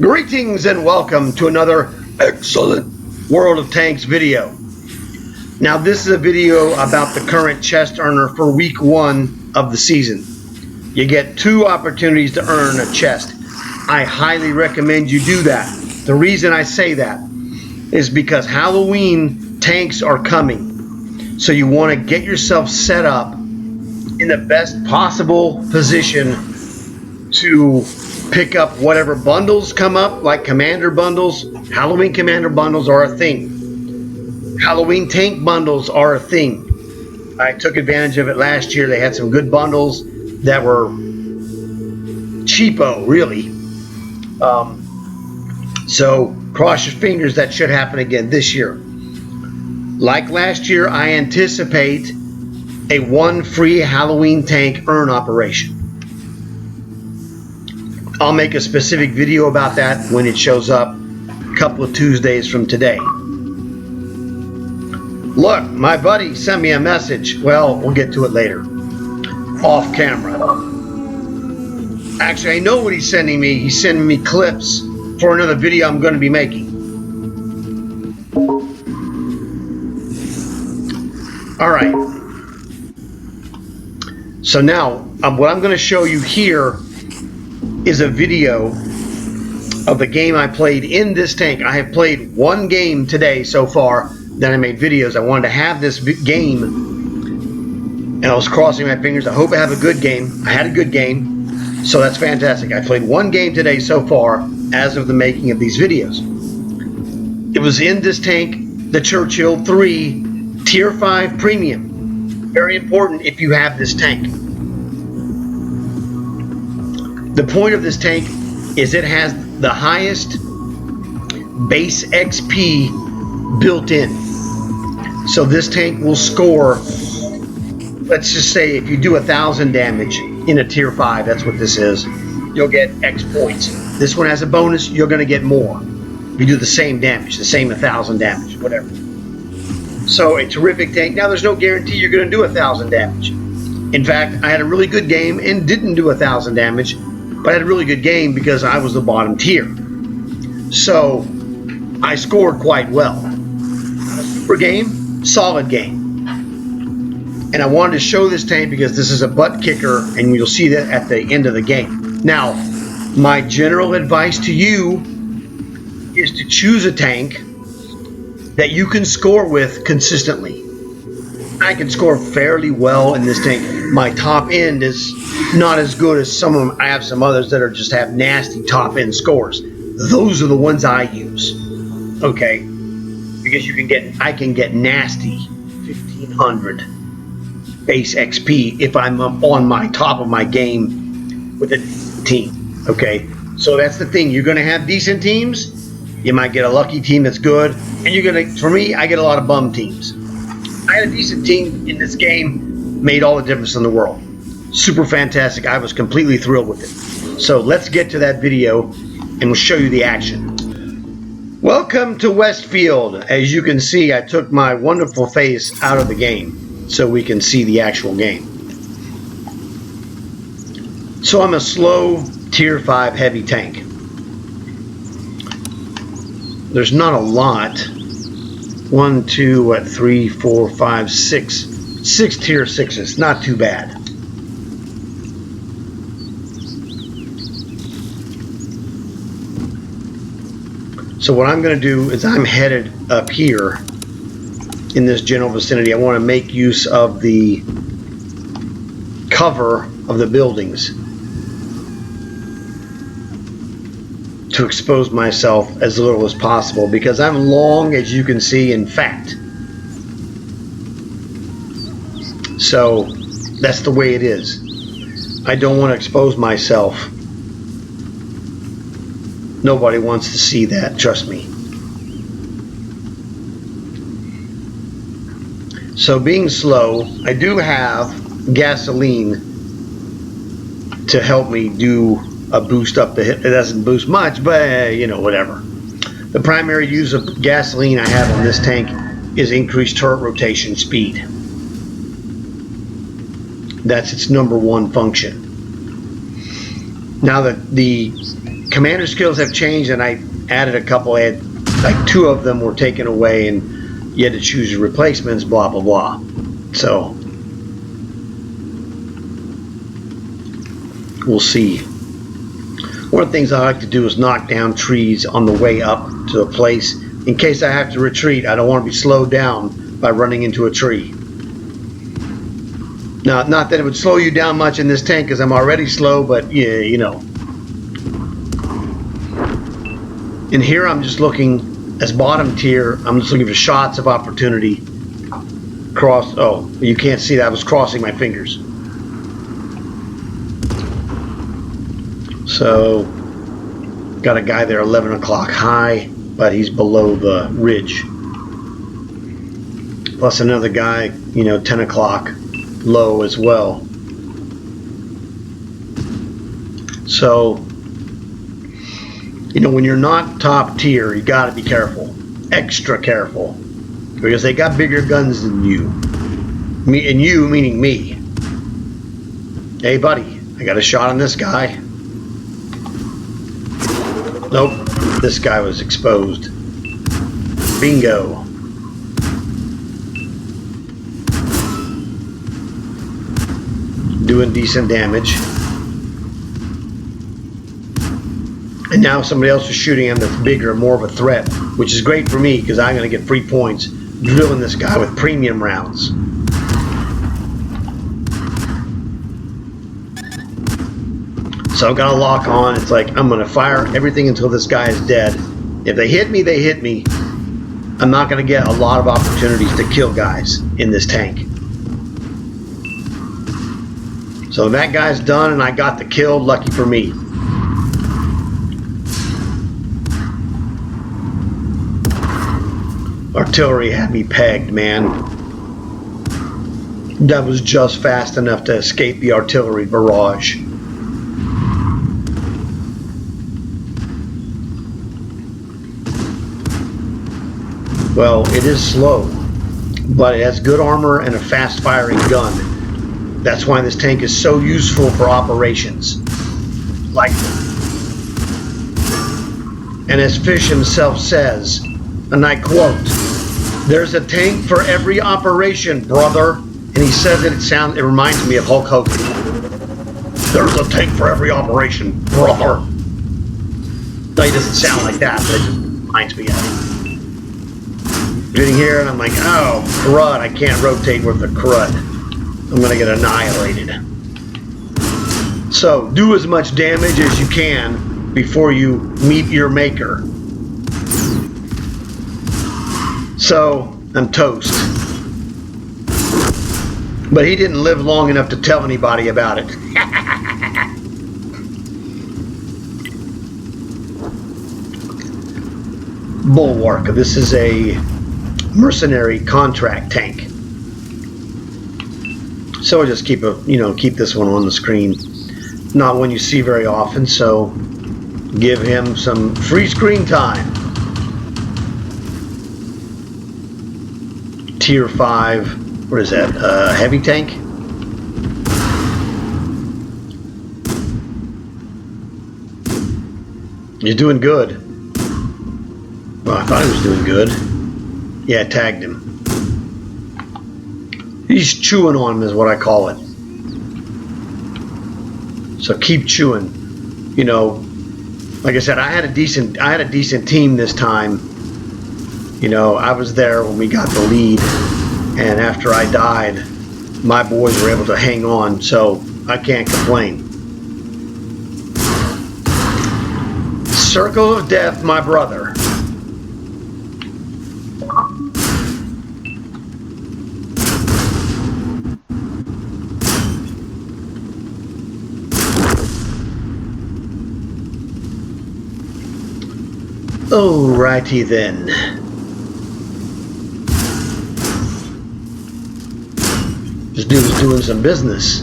Greetings and welcome to another excellent World of Tanks video. Now this is a video about the current chest earner for week 1 of the season. You get 2 opportunities to earn a chest. I highly recommend you do that. The reason I say that is because Halloween tanks are coming. So you want to get yourself set up in the best possible position to pick up whatever bundles come up, like commander bundles. Halloween commander bundles are a thing. Halloween tank bundles are a thing. I took advantage of it last year. They had some good bundles that were cheapo, really. So cross your fingers that should happen again this year. Like last year, I anticipate a 1 free Halloween tank earn operation. I'll make a specific video about that when it shows up a couple of Tuesdays from today. Look, my buddy sent me a message. Well, we'll get to it later. Off camera. Actually, I know what he's sending me. He's sending me clips for another video I'm going to be making. All right. So now, what I'm going to show you here is a video of the game I played in this tank. I have played 1 game today so far. Then I made videos. I wanted to have this game, and I was crossing my fingers. I hope I have a good game. I had a good game, so that's fantastic. I played 1 game today so far as of the making of these videos. It was in this tank, the Churchill 3 Tier 5 Premium. Very important if you have this tank. The point of this tank is it has the highest base XP built in. So this tank will score, let's just say if you do 1,000 damage in a tier 5, that's what this is, you'll get X points. This one has a bonus, you're going to get more. You do the same damage, the same 1,000 damage, whatever. So a terrific tank. Now there's no guarantee you're going to do 1,000 damage. In fact, I had a really good game and didn't do 1,000 damage. But I had a really good game because I was the bottom tier. So I scored quite well. Not a super game, solid game. And I wanted to show this tank because this is a butt kicker, and you'll see that at the end of the game. Now, my general advice to you is to choose a tank that you can score with consistently. I can score fairly well in this tank. My top end is not as good as some of them. I have some others that just have nasty top end scores. Those are the ones I use. Okay, because I can get nasty 1,500 base XP if I'm on my top of my game with a team. Okay, so that's the thing. You're going to have decent teams. You might get a lucky team that's good, and you're going to. For me, I get a lot of bum teams. I had a decent team in this game, made all the difference in the world. Super fantastic. I was completely thrilled with it. So let's get to that video and we'll show you the action. Welcome to Westfield. As you can see, I took my wonderful face out of the game so we can see the actual game. So I'm a slow tier 5 heavy tank. There's not a lot. 1, 2, 3, 4, 5, 6. 6 tier 6s. Not too bad. So what I'm going to do is I'm headed up here in this general vicinity. I want to make use of the cover of the buildings to expose myself as little as possible because I'm long, as you can see, and fat. So that's the way it is. I don't want to expose myself. Nobody wants to see that, trust me. So being slow, I do have gasoline to help me do a boost up the hip. It doesn't boost much, but you know, whatever. The primary use of gasoline I have on this tank is increased turret rotation speed. That's its #1 function. Now that the commander skills have changed, and I added a couple. I had like 2 of them were taken away, and you had to choose your replacements. Blah blah blah. So we'll see. One of the things I like to do is knock down trees on the way up to a place in case I have to retreat. I don't want to be slowed down by running into a tree. Now, not that it would slow you down much in this tank because I'm already slow, but yeah, you know. And here I'm just looking, as bottom tier, I'm just looking for shots of opportunity. Cross, oh, you can't see that. I was crossing my fingers. So, got a guy there 11 o'clock high, but he's below the ridge. Plus another guy, you know, 10 o'clock low as well. So, you know, when you're not top tier, you got to be careful, extra careful, because they got bigger guns than you. Me, and you meaning me. Hey, buddy, I got a shot on this guy. Nope, this guy was exposed. Bingo. Doing decent damage. And now somebody else is shooting him that's bigger, more of a threat, which is great for me because I'm going to get free points drilling this guy with premium rounds. So I've got a lock on. It's like I'm going to fire everything until this guy is dead. If they hit me, they hit me. I'm not going to get a lot of opportunities to kill guys in this tank. So that guy's done and I got the kill. Lucky for me. Artillery had me pegged, man. That was just fast enough to escape the artillery barrage. Well, it is slow, but it has good armor and a fast firing gun. That's why this tank is so useful for operations. Like, and as Fish himself says, and I quote, "There's a tank for every operation, brother." And he says it reminds me of Hulk Hogan. "There's a tank for every operation, brother." No, he doesn't sound like that, but it just reminds me of it. Getting here and I'm like, oh, crud, I can't rotate with the crud. I'm gonna get annihilated. So, do as much damage as you can before you meet your maker. So, I'm toast. But he didn't live long enough to tell anybody about it. Bulwark. This is a mercenary contract tank. So I just keep this one on the screen. Not one you see very often, so give him some free screen time. Tier 5, what is that? Heavy tank? He's doing good. Well, I thought he was doing good. Yeah, I tagged him. He's chewing on him is what I call it. So keep chewing. You know, like I said, I had a decent team this time. You know, I was there when we got the lead, and after I died, my boys were able to hang on, so I can't complain. Circle of Death, my brother. Alrighty then. This dude was doing some business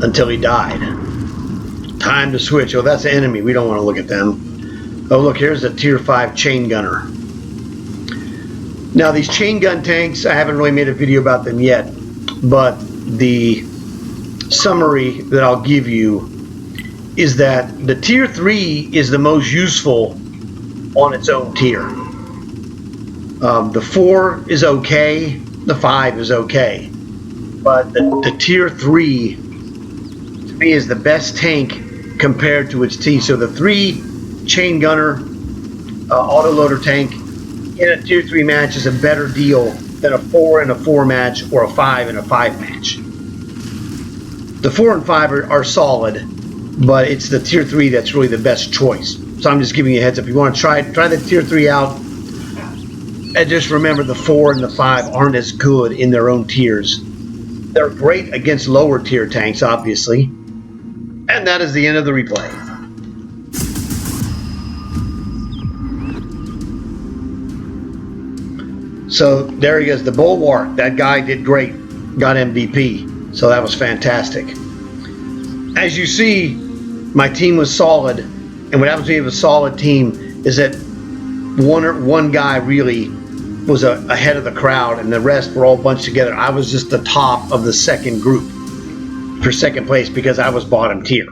until he died. Time to switch. Oh, that's the enemy. We don't want to look at them. Oh, look, here's a tier 5 chain gunner. Now, these chain gun tanks, I haven't really made a video about them yet, but the summary that I'll give you is that the tier 3 is the most useful on its own tier. The 4 is okay, the 5 is okay, but the tier 3 to me is the best tank compared to its T. So the 3 chain gunner autoloader tank in a tier 3 match is a better deal than a 4 in a 4 match or a 5 in a 5 match. The 4 and 5 are solid, but it's the tier 3 that's really the best choice. So I'm just giving you a heads up. If you want to try the tier 3 out, and just remember the 4 and the 5 aren't as good in their own tiers. They're great against lower tier tanks, obviously. And that is the end of the replay. So there he is, the Bulwark. That guy did great, got MVP. So that was fantastic. As you see, my team was solid. And what happens when you have a solid team is that one guy really was ahead of the crowd and the rest were all bunched together. I was just the top of the second group for second place because I was bottom tier.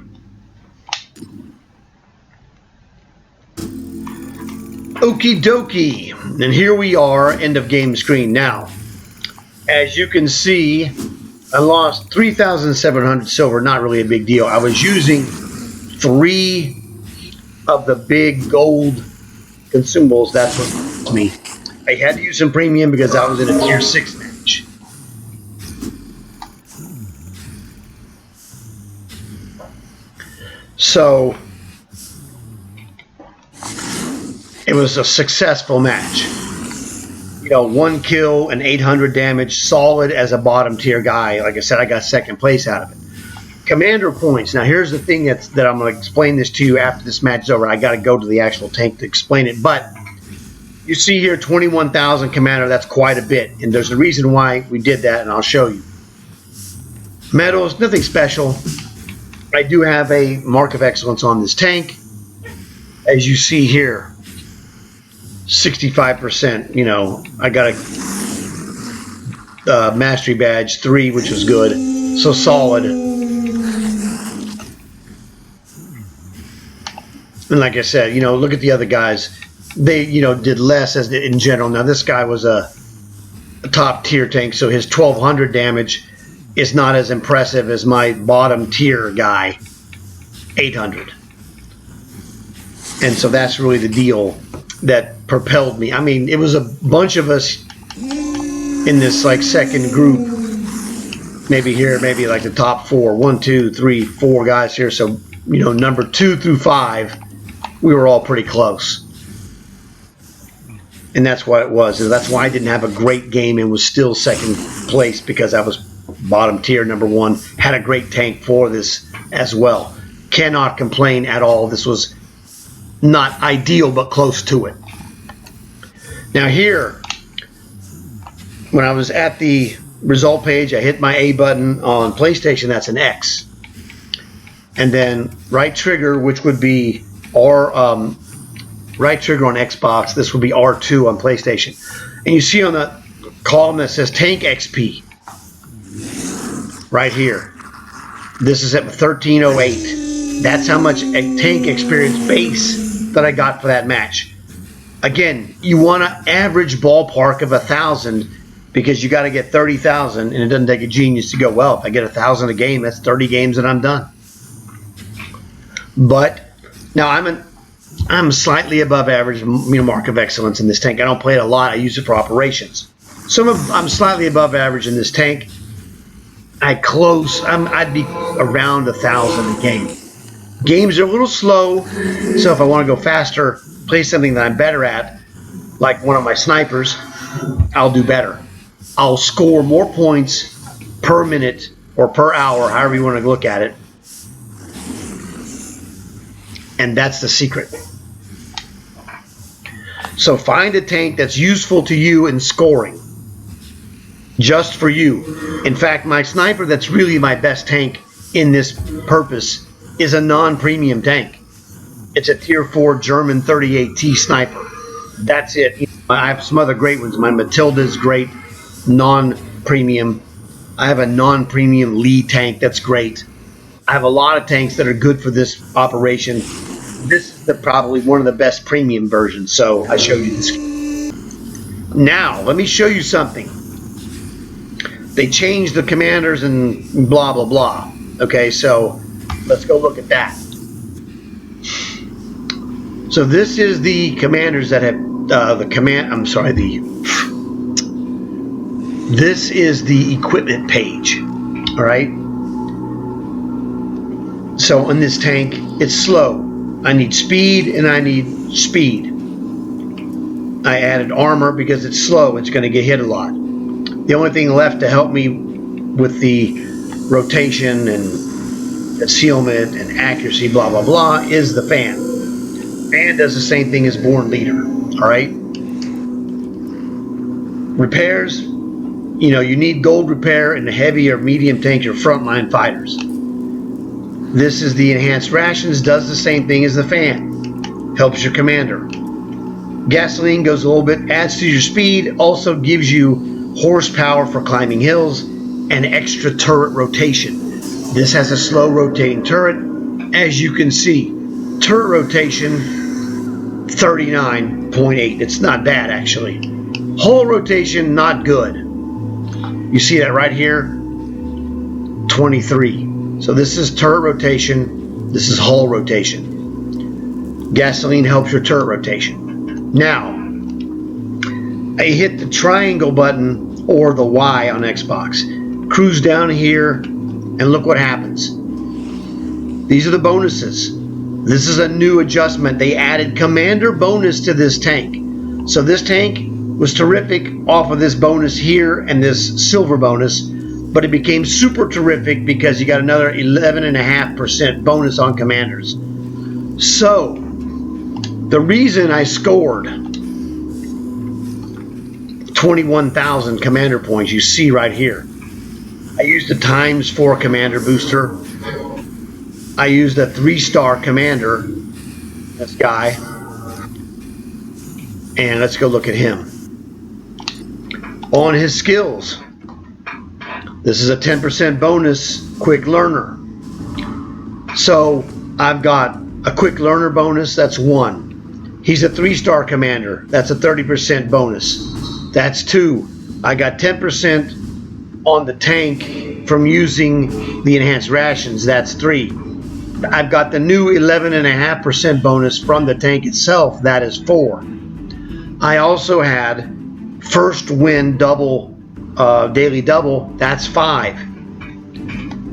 Okie dokie, and here we are, end of game screen. Now, as you can see, I lost 3,700 silver, not really a big deal. I was using 3 of the big gold consumables, that's what me. I had to use some premium because I was in a tier 6 match. So it was a successful match. You know, 1 kill and 800 damage, solid as a bottom tier guy. Like I said, I got second place out of it. Commander points. Now here's the thing that I'm going to explain this to you after this match is over. I got to go to the actual tank to explain it. But you see here 21,000 commander. That's quite a bit. And there's a reason why we did that, and I'll show you. Medals, nothing special. I do have a mark of excellence on this tank. As you see here, 65%. You know, I got a mastery badge 3, which was good. So solid. And like I said, you know, look at the other guys. They, you know, did less as in general. Now this guy was a top tier tank, so his 1,200 damage is not as impressive as my bottom tier guy, 800. And so that's really the deal that propelled me. I mean, it was a bunch of us in this like second group. Maybe here, maybe like the top 4. 1, 2, 3, 4 guys here. So, you know, number 2 through 5, we were all pretty close. And that's what it was. And that's why I didn't have a great game and was still second place, because I was bottom tier, number 1. Had a great tank for this as well. Cannot complain at all. This was not ideal, but close to it. Now here, when I was at the result page, I hit my A button on PlayStation. That's an X. And then right trigger, which would be right trigger on Xbox. This would be R2 on PlayStation. And you see on the column that says Tank XP. Right here. This is at 1308. That's how much tank experience base that I got for that match. Again, you want an average ballpark of 1,000 because you got to get 30,000, and it doesn't take a genius to go, well, if I get 1,000 a game, that's 30 games and I'm done. But now I'm slightly above average, you know, mark of excellence in this tank. I don't play it a lot. I use it for operations. So I'm slightly above average in this tank. I'd be around 1,000 a game. Games are a little slow, so if I want to go faster, play something that I'm better at, like one of my snipers, I'll do better. I'll score more points per minute or per hour, however you want to look at it. And that's the secret. So find a tank that's useful to you in scoring. Just for you. In fact, my sniper that's really my best tank in this purpose is a non-premium tank. It's a tier 4 German 38T sniper. That's it. I have some other great ones. My Matilda's great, non-premium. I have a non-premium Lee tank that's great. I have a lot of tanks that are good for this operation. This is probably one of the best premium versions, so I showed you this. Now, let me show you something. They changed the commanders and blah, blah, blah. Okay, so let's go look at that. So this is the commanders that have this is the equipment page. All right. So in this tank, it's slow. I need speed and I need speed. I added armor because it's slow. It's going to get hit a lot. The only thing left to help me with the rotation and concealment and accuracy, blah, blah, blah, is the fan. Fan does the same thing as Born Leader. All right. Repairs, you know, you need gold repair in the heavy or medium tanks or frontline fighters. This is the enhanced rations, does the same thing as the fan. Helps your commander. Gasoline goes a little bit, adds to your speed, also gives you horsepower for climbing hills and extra turret rotation. This has a slow rotating turret. As you can see, turret rotation 39.8. It's not bad actually. Hull rotation, not good. You see that right here? 23. So this is turret rotation. This is hull rotation. Gasoline helps your turret rotation. Now, I hit the triangle button or the Y on Xbox. Cruise down here and look what happens. These are the bonuses. This is a new adjustment. They added commander bonus to this tank. So this tank was terrific off of this bonus here and this silver bonus, but it became super terrific because you got another 11.5% bonus on commanders. So the reason I scored 21,000 commander points, you see right here, I used a ×4 commander booster. I used a 3-star commander, this guy, and let's go look at him. On his skills, this is a 10% bonus quick learner. So I've got a quick learner bonus, that's 1. He's a 3-star commander, that's a 30% bonus. That's 2. I got 10% on the tank from using the enhanced rations, that's 3. I've got the new 11.5% bonus from the tank itself, that is 4. I also had first win double, daily double, that's 5.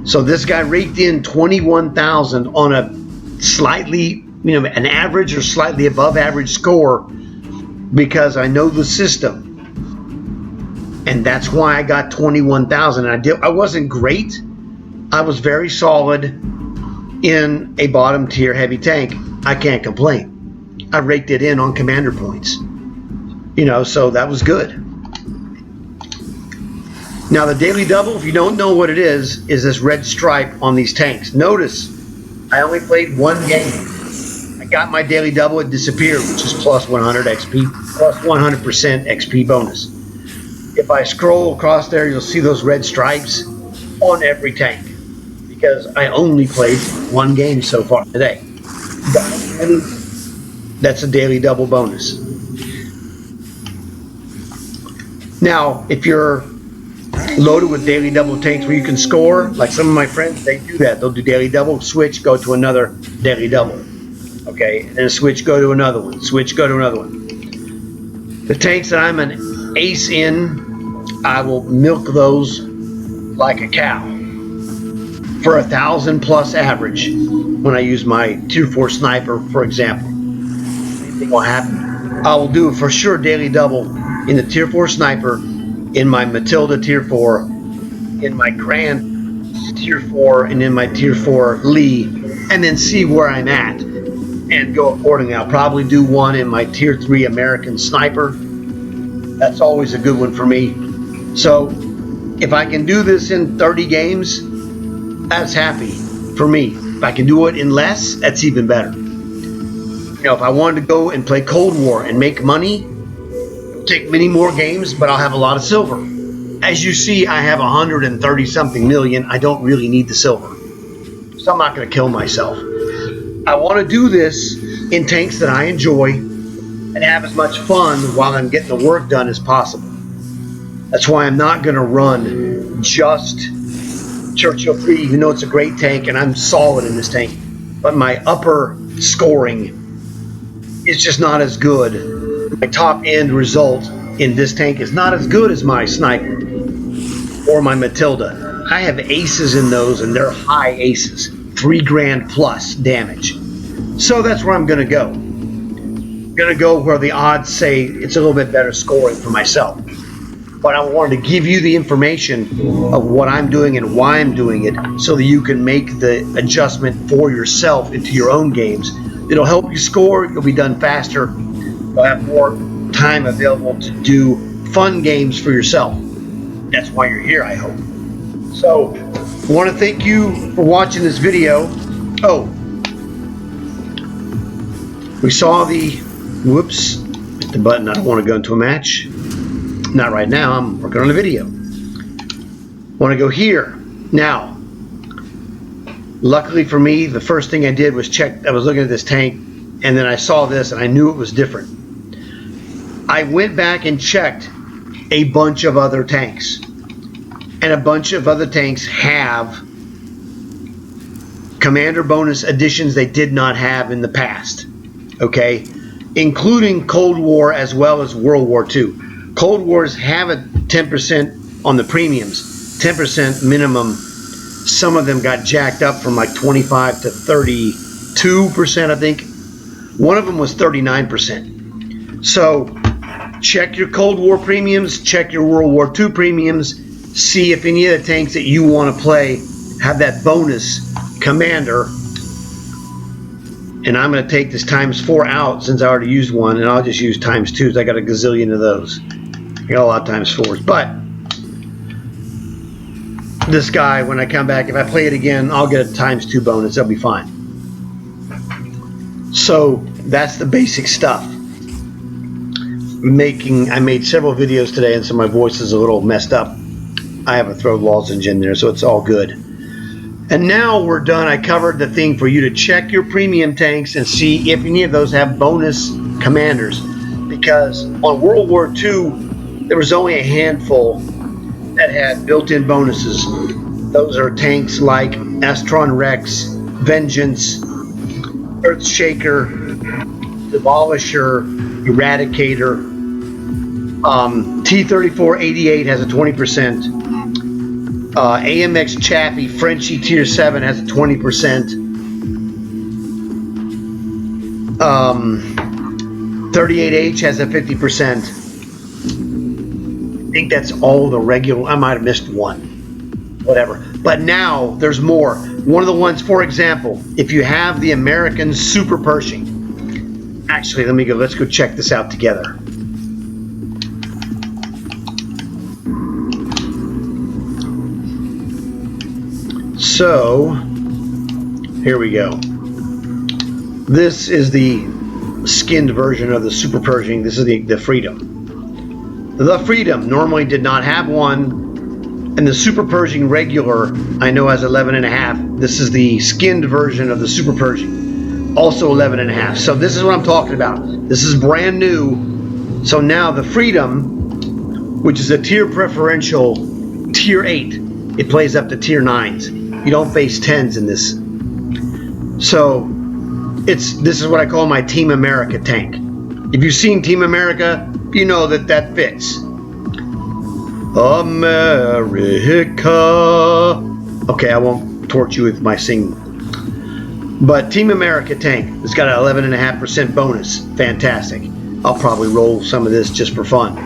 So this guy raked in 21,000 on a slightly, you know, an average or slightly above average score because I know the system. And that's why I got 21,000. I wasn't great. I was very solid in a bottom tier heavy tank. I can't complain. I raked it in on commander points. You know, so that was good. Now the daily double, if you don't know what it is this red stripe on these tanks. Notice, I only played 1 game. I got my daily double, it disappeared, which is plus 100 XP, plus 100% XP bonus. If I scroll across there, you'll see those red stripes on every tank because I only played 1 game so far today. That's a daily double bonus. Now, if you're loaded with daily double tanks where you can score, like some of my friends, they do that. They'll do daily double, switch, go to another daily double. Okay, and then switch, go to another one, switch, go to another one. The tanks that I'm an ace in, I will milk those like a cow for 1,000 plus average when I use my tier 4 sniper, for example. Anything will happen. I will do for sure daily double in the tier 4 sniper, in my Matilda tier 4, in my Grand tier 4, and in my tier 4 Lee, and then see where I'm at and go accordingly. I'll probably do one in my tier 3 American sniper. That's always a good one for me. So if I can do this in 30 games, that's happy for me. If I can do it in less, that's even better. You know, if I wanted to go and play Cold War and make money, it'll take many more games, but I'll have a lot of silver. As you see, I have 130 something million. I don't really need the silver. so I'm not going to kill myself. I want to do this in tanks that I enjoy and have as much fun while I'm getting the work done as possible. That's why I'm not going to run just Churchill 3, even though it's a great tank and I'm solid in this tank. But my upper scoring is just not as good. My top end result in this tank is not as good as my Sniper or my Matilda. I have aces in those, and they're high aces, 3 grand plus damage. So that's where I'm going to go. I'm going to go where the odds say it's a little bit better scoring for myself. But I wanted to give you the information of what I'm doing and why I'm doing it, so that you can make the adjustment for yourself into your own games. It'll help you score. You'll be done faster. You'll have more time available to do fun games for yourself. That's why you're here, I hope. So, I want to thank you for watching this video. Oh, we saw the, whoops, hit the button. I don't want to go into a match. Not right now. I'm working on a video. Want to go here. Now, luckily for me, the first thing I did was check. I was looking at this tank, and then I saw this, and I knew it was different. I went back and checked a bunch of other tanks, and a bunch of other tanks have commander bonus additions they did not have in the past, okay, including Cold War as well as World War II. Cold Wars have a 10% on the premiums, 10% minimum. Some of them got jacked up from like 25 to 32%, I think. One of them was 39%. So check your Cold War premiums, check your World War II premiums, see if any of the tanks that you want to play have that bonus commander. And I'm going to take this ×4 out since I already used one, and I'll just use ×2s. I got a gazillion of those. I got a lot of ×4s. But this guy, when I come back, if I play it again, I'll get a ×2 bonus. That'll be fine. So that's the basic stuff. I made several videos today, and so my voice is a little messed up. I have a throat lozenge in there, so it's all good. And now we're done. I covered the thing for you to check your premium tanks and see if any of those have bonus commanders. Because on World War II, there was only a handful that had built-in bonuses. Those are tanks like Astron Rex, Vengeance, Earthshaker, Demolisher, Eradicator. T-34-88 has a 20%. AMX Chaffee Frenchie Tier 7 has a 20%. 38H has a 50%. I think that's all the regular. I might have missed one. Whatever. But now there's more. One of the ones, for example, if you have the American Super Pershing. Actually, let's go check this out together. So, here we go. This is the skinned version of the Super Pershing. This is the Freedom. The Freedom normally did not have one, and the Super Pershing regular I know has 11.5. This is the skinned version of the Super Pershing, also 11.5. So this is what I'm talking about. This is brand new. So now the Freedom, which is a tier preferential tier 8, it plays up to tier 9s. You don't face 10s in this. So this is what I call my Team America tank. If you've seen Team America, you know that fits. America. Okay, I won't torture you with my singing. But Team America tank, it's got an 11.5% bonus. Fantastic. I'll probably roll some of this just for fun.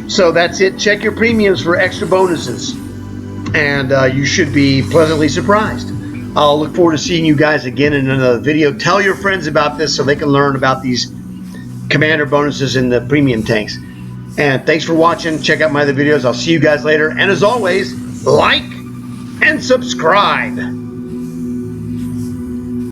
So that's it. Check your premiums for extra bonuses, and you should be pleasantly surprised. I'll look forward to seeing you guys again in another video. Tell your friends about this so they can learn about these commander bonuses in the premium tanks. And thanks for watching. Check out my other videos. I'll see you guys later. And as always, like and subscribe.